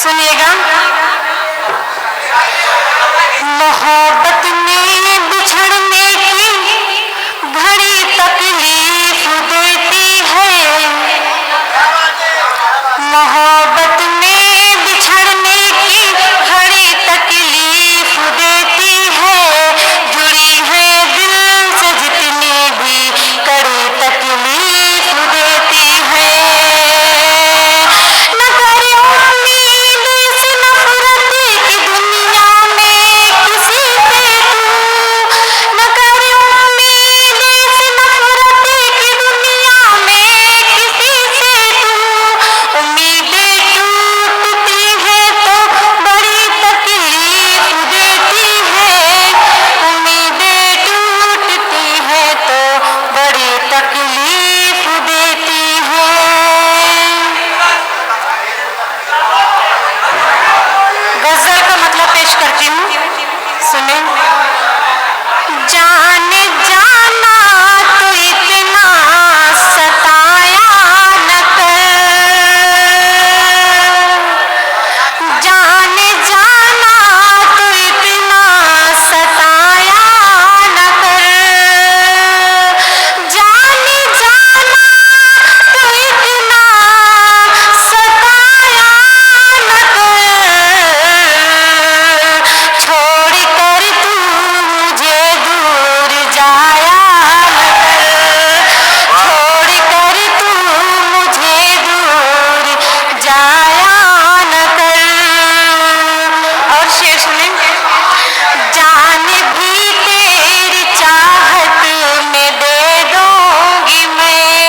सुनिएगा। मोहब्बत में बिछड़ने की घड़ी तकलीफ देती है, मोहब्बत में बिछड़ने की घड़ी तकलीफ देती है, जुड़ी है दिल से जितनी भी कड़ी तकलीफ देती है। न करे उम्मीद इस नफरत की दुनिया में किसी से तू, न करे उम्मीद इस नफरत की दुनिया में किसी से तू, उम्मीदें टूटती है तो बड़ी तकलीफ देती है, उम्मीदें टूटती है तो बड़ी तकलीफ देती है। गजल का मतलब पेश करती हूँ, सुने। जाने जाना तो इतना सताया न कर, जाने जाना तो इतना सताया न कर, जाने जाना तो इतना सताया न कर, छोड़ कर तू मुझे दूर जाया न कर, छोड़ कर तू मुझे दूर जाया न कर। और शेर सुने। जान भी तेरी चाहत में दे दूंगी मैं,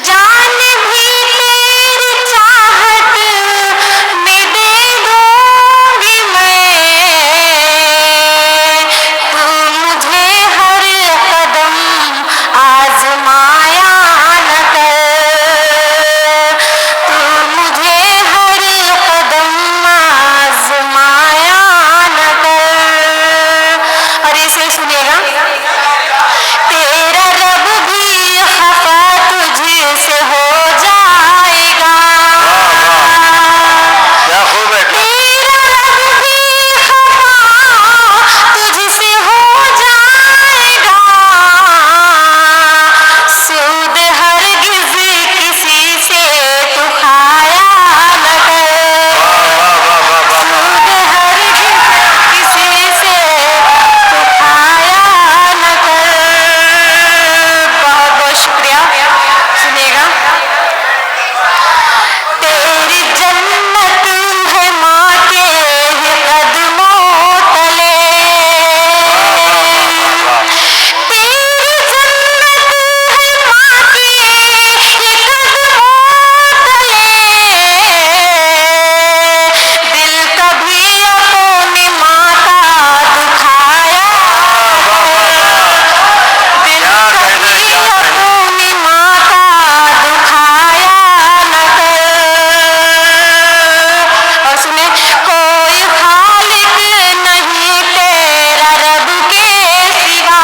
जान भी तेरी चाहत में दे दूंगी मैं, तू मुझे हर कदम आजमाया न कर, तू मुझे हर कदम आजमाया न कर। और इसे सुनिएगा। तेरा रब भी खफा तुझसे हो जाएगा, क्या खूब है, तेरा रब भी खफा तुझसे हो जाएगा, सूद हरगिज़ किसी से तू खाया न कर, सूद हरगिज़ किसी से तू खाया न कर। बहुत बहुत शुक्रिया। सुनिएगा। तेरी जन्नत है माँ के कदमों तले, तेरी जन्नत है माँ के कदमों तले, दिल कभी अपनी माँ का दुखाया न कर, दिल कभी अपनी माँ का दुखाया न कर। और सुने। कोई खालिक नहीं तेरा रब के सिवा,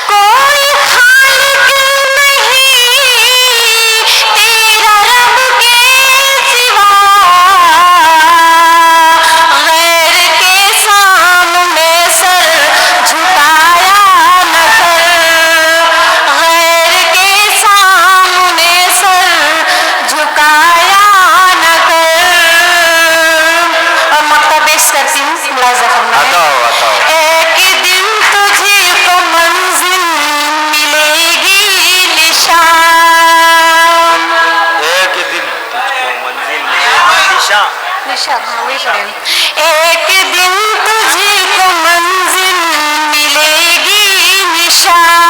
कोई खालिक नहीं तेरा रब के सिवा, गैर के सामने सर झुकाया न कर, गैर के सामने सर झुकाया न कर। और मक्ता पेश करती हूँ, मुलाज़ा फरमाएं। बताओ। एक दिन तुझको मंजिल मिलेगी निशान, एक दिन तुझको मंजिल मिलेगी निशान, निशान, हाँ वही पढ़ें। एक दिन तुझको मंजिल मिलेगी निशान,